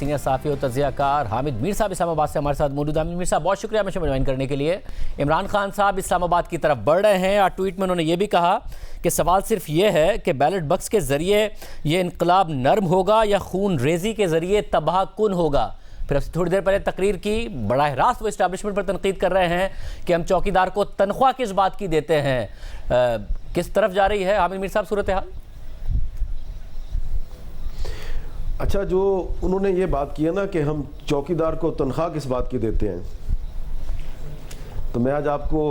Senior صحافی و تجزیہ کار حامد میر صاحب اسلام آباد سے ہمارے ساتھ موجود ہیں۔ حامد میر صاحب بہت شکریہ ہمیں جوائن کرنے کے لیے۔ عمران خان صاحب اسلام آباد کی طرف بڑھ رہے ہیں اور ٹویٹ میں انہوں نے یہ بھی کہا کہ سوال صرف یہ ہے کہ بیلٹ بکس کے ذریعے یہ انقلاب نرم ہوگا یا خون ریزی کے ذریعے تباہ کن ہوگا۔ پھر اب سے تھوڑی دیر پہلے تقریر کی براہ راست وہ اسٹیبلشمنٹ پر تنقید کر رہے ہیں کہ ہم چوکیدار کو تنخواہ کس بات کی دیتے ہیں۔ کس طرف جا رہی ہے حامد میر صاحب صورتحال؟ اچھا، جو انہوں نے یہ بات کی ہے نا کہ ہم چوکیدار کو تنخواہ کس بات کی دیتے ہیں، تو میں آج آپ کو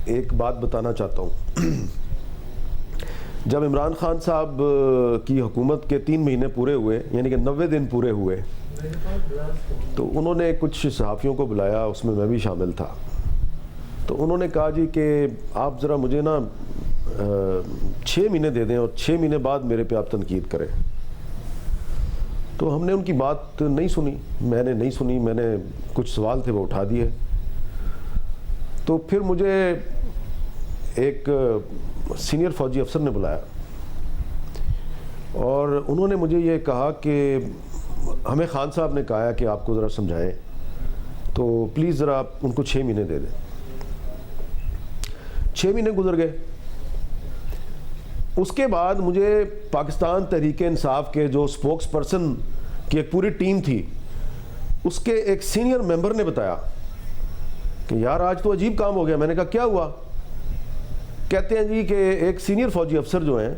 ایک بات بتانا چاہتا ہوں۔ جب عمران خان صاحب کی حکومت کے 3 مہینے پورے ہوئے، یعنی کہ 90 دن پورے ہوئے، تو انہوں نے کچھ صحافیوں کو بلایا، اس میں بھی شامل تھا۔ تو انہوں نے کہا جی کہ آپ ذرا مجھے نا 6 مہینے دے دیں اور 6 مہینے بعد میرے پہ آپ تنقید کریں۔ تو ہم نے ان کی بات نہیں سنی، میں نے نہیں سنی، میں نے کچھ سوال تھے وہ اٹھا دیے۔ تو پھر مجھے ایک سینئر فوجی افسر نے بلایا اور انہوں نے مجھے یہ کہا کہ ہمیں خان صاحب نے کہا ہے کہ آپ کو ذرا سمجھائیں، تو پلیز ذرا آپ ان کو 6 مہینے دے دیں۔ 6 مہینے گزر گئے۔ اس کے بعد مجھے پاکستان تحریک انصاف کے جو سپوکس پرسن کی ایک پوری ٹیم تھی، اس کے ایک سینئر ممبر نے بتایا کہ یار آج تو عجیب کام ہو گیا۔ میں نے کہا کیا ہوا؟ کہتے ہیں جی کہ ایک سینئر فوجی افسر جو ہیں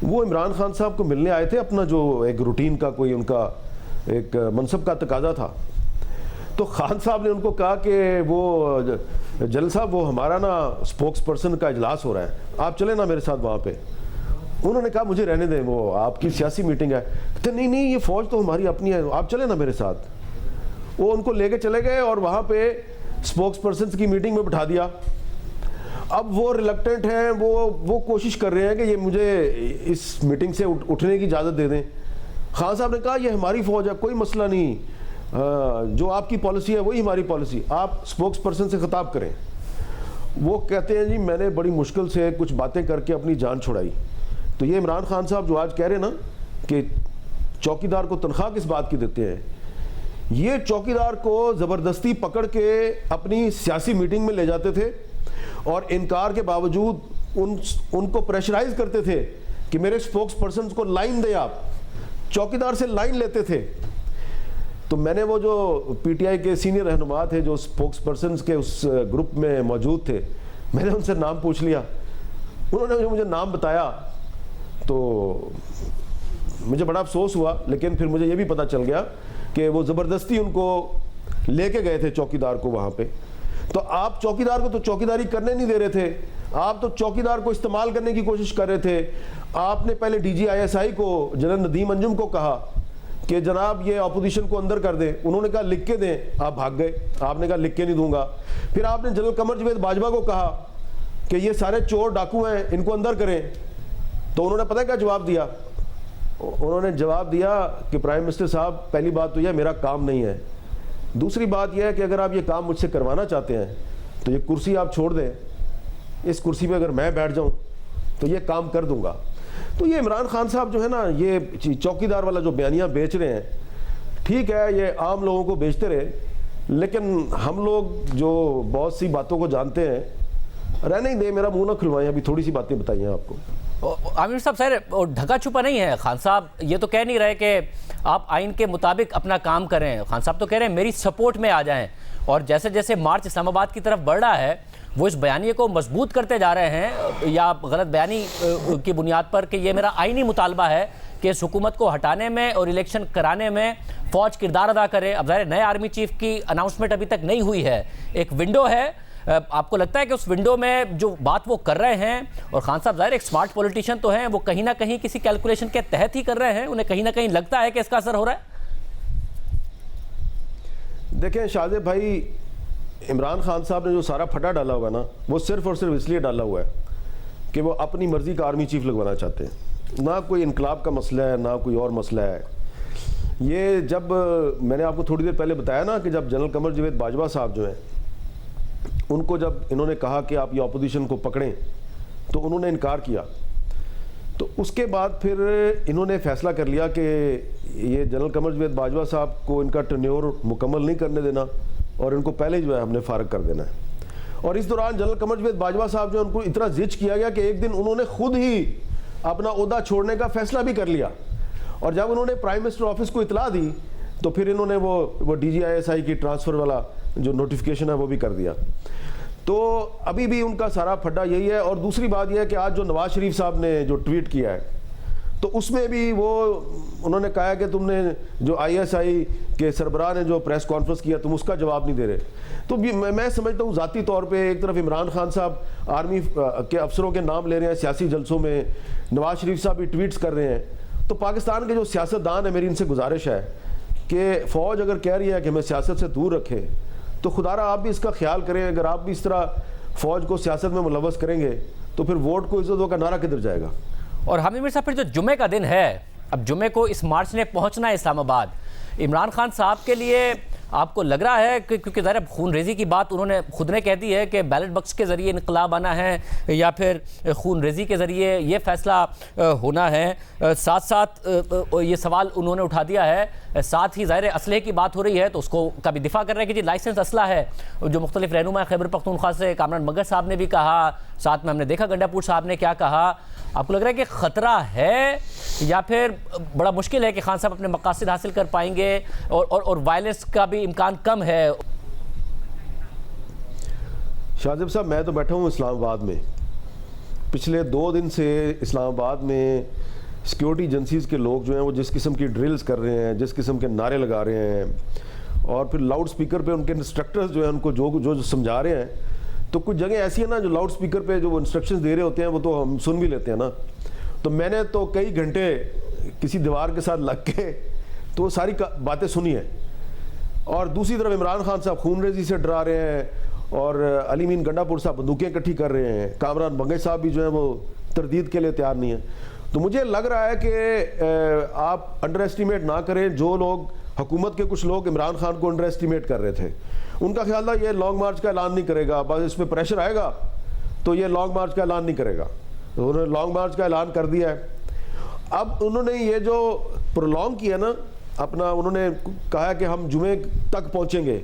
وہ عمران خان صاحب کو ملنے آئے تھے، اپنا جو ایک روٹین کا کوئی ان کا ایک منصب کا تقاضا تھا۔ تو خان صاحب نے ان کو کہا کہ وہ جنرل صاحب وہ ہمارا نا سپوکس پرسن کا اجلاس ہو رہا ہے، آپ چلیں نا میرے ساتھ وہاں پہ۔ انہوں نے کہا مجھے رہنے دیں، وہ آپ کی سیاسی میٹنگ ہے۔ کہتے نہیں نہیں، یہ فوج تو ہماری اپنی ہے، آپ چلیں نا میرے ساتھ۔ وہ ان کو لے کے چلے گئے اور وہاں پہ سپوکس پرسنس کی میٹنگ میں بٹھا دیا۔ اب وہ ریلکٹنٹ ہیں، وہ کوشش کر رہے ہیں کہ یہ مجھے اس میٹنگ سے اٹھنے کی اجازت دے دیں۔ خان صاحب نے کہا یہ ہماری فوج ہے، کوئی مسئلہ نہیں، جو آپ کی پالیسی ہے وہی ہماری پالیسی، آپ سپوکس پرسن سے خطاب کریں۔ وہ کہتے ہیں جی میں نے بڑی مشکل سے کچھ باتیں کر کے اپنی جان چھڑائی۔ تو یہ عمران خان صاحب جو آج کہہ رہے ہیں نا کہ چوکیدار کو تنخواہ کس بات کی دیتے ہیں، یہ چوکیدار کو زبردستی پکڑ کے اپنی سیاسی میٹنگ میں لے جاتے تھے اور انکار کے باوجود ان کو پریشرائز کرتے تھے کہ میرے سپوکس پرسنز کو لائن دیں، آپ چوکیدار سے لائن لیتے تھے۔ تو میں نے وہ جو پی ٹی آئی کے سینئر رہنما تھے جو سپوکس پرسنز کے اس گروپ میں موجود تھے، میں نے ان سے نام پوچھ لیا۔ انہوں نے مجھے نام بتایا تو مجھے بڑا افسوس ہوا، لیکن پھر مجھے یہ بھی پتہ چل گیا کہ وہ زبردستی ان کو لے کے گئے تھے چوکیدار کو وہاں پہ۔ تو آپ چوکیدار کو تو چوکیداری کرنے نہیں دے رہے تھے، آپ تو چوکیدار کو استعمال کرنے کی کوشش کر رہے تھے۔ آپ نے پہلے D G I S I کو جنرل ندیم انجم کو کہا کہ جناب یہ اپوزیشن کو اندر کر دیں، انہوں نے کہا لکھ کے دیں، آپ بھاگ گئے، آپ نے کہا لکھ کے نہیں دوں گا۔ پھر آپ نے جنرل قمر جاوید باجوہ کو کہا کہ یہ سارے چور ڈاکو ہیں، ان کو اندر کریں، تو انہوں نے پتہ کیا جواب دیا؟ انہوں نے جواب دیا کہ پرائم منسٹر صاحب پہلی بات تو یہ میرا کام نہیں ہے، دوسری بات یہ ہے کہ اگر آپ یہ کام مجھ سے کروانا چاہتے ہیں تو یہ کرسی آپ چھوڑ دیں، اس کرسی پہ اگر میں بیٹھ جاؤں تو یہ کام کر دوں گا۔ تو یہ عمران خان صاحب جو ہے نا یہ چوکیدار والا جو بیانیہ بیچ رہے ہیں، ٹھیک ہے یہ عام لوگوں کو بیچتے رہے، لیکن ہم لوگ جو بہت سی باتوں کو جانتے ہیں، رہنے ہی دیں، میرا منہ نہ کھلوائیں، ابھی تھوڑی سی باتیں بتائی ہیں آپ کو۔ عامر صاحب سر ڈھکا چھپا نہیں ہے، خان صاحب یہ تو کہہ نہیں رہے کہ آپ آئین کے مطابق اپنا کام کریں، خان صاحب تو کہہ رہے ہیں میری سپورٹ میں آ جائیں، اور جیسے جیسے مارچ اسلام آباد کی طرف بڑھ رہا ہے وہ اس بیانیے کو مضبوط کرتے جا رہے ہیں، یا غلط بیانی کی بنیاد پر کہ یہ میرا آئینی مطالبہ ہے کہ اس حکومت کو ہٹانے میں اور الیکشن کرانے میں فوج کردار ادا کرے۔ اب ظاہر نئے آرمی چیف کی اناؤنسمنٹ ابھی تک نہیں ہوئی ہے، ایک ونڈو ہے، آپ کو لگتا ہے کہ اس ونڈو میں جو بات وہ کر رہے ہیں، اور خان صاحب ظاہر ایک سمارٹ پولیٹیشین تو ہیں، وہ کہیں نہ کہیں کسی کیلکولیشن کے تحت ہی کر رہے ہیں، انہیں کہیں نہ کہیں لگتا ہے کہ اس کا اثر ہو رہا ہے؟ دیکھیں شاہد بھائی، عمران خان صاحب نے جو سارا پھٹا ڈالا ہوا ہے نا، وہ صرف اور صرف اس لیے ڈالا ہوا ہے کہ وہ اپنی مرضی کا آرمی چیف لگوانا چاہتے ہیں، نہ کوئی انقلاب کا مسئلہ ہے، نہ کوئی اور مسئلہ ہے۔ یہ جب میں نے آپ کو تھوڑی دیر پہلے بتایا نا کہ جب جنرل قمر جاوید باجوہ صاحب جو ہیں، ان کو جب انہوں نے کہا کہ آپ یہ اپوزیشن کو پکڑیں تو انہوں نے انکار کیا۔ تو اس کے بعد پھر انہوں نے فیصلہ کر لیا کہ یہ جنرل قمر جاوید باجوہ صاحب کو ان کا ٹرنیور مکمل نہیں کرنے دینا اور ان کو پہلے جو ہے ہم نے فارغ کر دینا ہے. اور اس دوران جنرل قمر جاوید باجوہ صاحب جو ان کو اتنا زج کیا گیا کہ ایک دن انہوں نے خود ہی اپنا عہدہ چھوڑنے کا فیصلہ بھی کر لیا. اور جب انہوں نے پرائم منسٹر آفس کو اطلاع دی تو پھر انہوں نے وہ DGISI کی ٹرانسفر والا جو نوٹیفیکیشن ہے وہ بھی کر دیا. تو ابھی بھی ان کا سارا پھڈا یہی ہے. اور دوسری بات یہ ہے کہ آج جو نواز شریف صاحب نے جو ٹویٹ کیا ہے تو اس میں بھی وہ انہوں نے کہا کہ تم نے جو ISI کے سربراہ نے جو پریس کانفرنس کیا تم اس کا جواب نہیں دے رہے. تو میں سمجھتا ہوں ذاتی طور پہ ایک طرف عمران خان صاحب آرمی کے افسروں کے نام لے رہے ہیں سیاسی جلسوں میں, نواز شریف صاحب بھی ٹویٹس کر رہے ہیں. تو پاکستان کے جو سیاستدان ہیں, میری ان سے گزارش ہے کہ فوج اگر کہہ رہی ہے کہ ہمیں سیاست سے دور رکھے تو خدا را آپ بھی اس کا خیال کریں. اگر آپ بھی اس طرح فوج کو سیاست میں ملوث کریں گے تو پھر ووٹ کو عزت کا نعرہ کدھر جائے گا. اور حامد میر صاحب پھر جو جمعے کا دن ہے, اب جمعے کو اس مارچ نے پہنچنا ہے اسلام آباد, عمران خان صاحب کے لیے آپ کو لگ رہا ہے کہ کیونکہ ظاہر خون ریزی کی بات انہوں نے خود نے کہہ دی ہے کہ بیلٹ باکس کے ذریعے انقلاب آنا ہے یا پھر خون ریزی کے ذریعے یہ فیصلہ ہونا ہے, ساتھ ساتھ یہ سوال انہوں نے اٹھا دیا ہے, ساتھ ہی ظاہر اسلحے کی بات ہو رہی ہے تو اس کو کا بھی دفاع کر رہے ہیں کہ جی لائسنس اسلحہ ہے, جو مختلف رہنما خیبر پختونخوا سے کامران مگر صاحب نے بھی کہا, ساتھ میں ہم نے دیکھا گنڈا پور صاحب نے کیا کہا. آپ کو لگ رہا ہے کہ خطرہ ہے یا پھر بڑا مشکل ہے کہ خان صاحب اپنے مقاصد حاصل کر پائیں گے اور وائلنس کا بھی امکان کم ہے؟ شاہزیب صاحب میں تو بیٹھا ہوں اسلام آباد میں, پچھلے 2 دن سے اسلام آباد میں سیکیورٹی ایجنسیز کے لوگ جو ہیں وہ جس قسم کی ڈرلز کر رہے ہیں, جس قسم کے نعرے لگا رہے ہیں اور پھر لاؤڈ سپیکر پہ ان کے انسٹرکٹرز جو ہیں ان کو جو سمجھا رہے ہیں, تو کچھ جگہ ایسی ہیں نا جو لاؤڈ سپیکر پہ جو وہ انسٹرکشنز دے رہے ہوتے ہیں وہ تو ہم سن بھی لیتے ہیں نا. تو میں نے تو کئی گھنٹے کسی دیوار کے ساتھ لگ کے تو ساری باتیں سنی ہیں. اور دوسری طرف عمران خان صاحب خون ریزی سے ڈرا رہے ہیں اور علی مین گنڈا پور صاحب بندوقیں اکٹھی کر رہے ہیں, کامران بنگے صاحب بھی جو ہیں وہ تردید کے لیے تیار نہیں ہیں. تو مجھے لگ رہا ہے کہ آپ انڈر ایسٹیمیٹ نہ کریں. جو لوگ حکومت کے کچھ لوگ عمران خان کو انڈر ایسٹیمیٹ کر رہے تھے, ان کا خیال تھا یہ لانگ مارچ کا اعلان نہیں کرے گا, بس اس پہ پریشر آئے گا تو یہ لانگ مارچ کا اعلان نہیں کرے گا. انہوں نے لانگ مارچ کا اعلان کر دیا ہے. اب انہوں نے یہ جو پرولونگ کیا نا اپنا, انہوں نے کہا کہ ہم جمعے تک پہنچیں گے,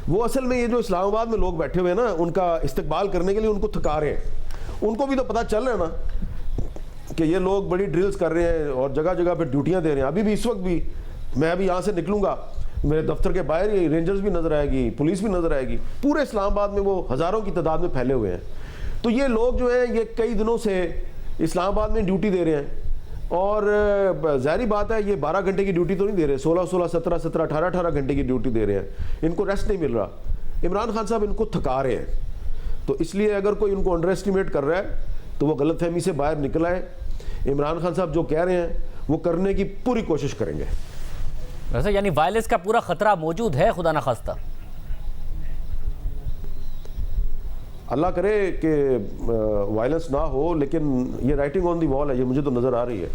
وہ اصل میں یہ جو اسلام آباد میں لوگ بیٹھے ہوئے ہیں نا ان کا استقبال کرنے کے لیے ان کو تھکا رہے ہیں. ان کو بھی تو پتہ چل رہا ہے نا کہ یہ لوگ بڑی ڈرلز کر رہے ہیں اور جگہ جگہ پہ ڈیوٹیاں دے رہے ہیں. ابھی بھی اس وقت بھی میں ابھی یہاں سے نکلوں گا, میرے دفتر کے باہر ہی رینجرز بھی نظر آئے گی, پولیس بھی نظر آئے گی. پورے اسلام آباد میں وہ ہزاروں کی تعداد میں پھیلے ہوئے ہیں. تو یہ لوگ جو ہیں یہ کئی دنوں سے اسلام آباد میں ڈیوٹی دے رہے ہیں اور ظاہری بات ہے یہ 12 گھنٹے کی ڈیوٹی تو نہیں دے رہے, 16 17 18 گھنٹے کی ڈیوٹی دے رہے ہیں. ان کو ریسٹ نہیں مل رہا. عمران خان صاحب ان کو تھکا رہے ہیں. تو اس لیے اگر کوئی ان کو انڈر ایسٹیمیٹ کر رہا ہے تو وہ غلط فہمی سے باہر نکل آئے. عمران خان صاحب جو کہہ رہے ہیں وہ کرنے کی پوری کوشش کریں گے. ویسے یعنی وائلنس کا پورا خطرہ موجود ہے خدا نخواستہ؟ اللہ کرے کہ وائلنس نہ ہو, لیکن یہ رائٹنگ آن دی وال ہے, یہ مجھے تو نظر آ رہی ہے.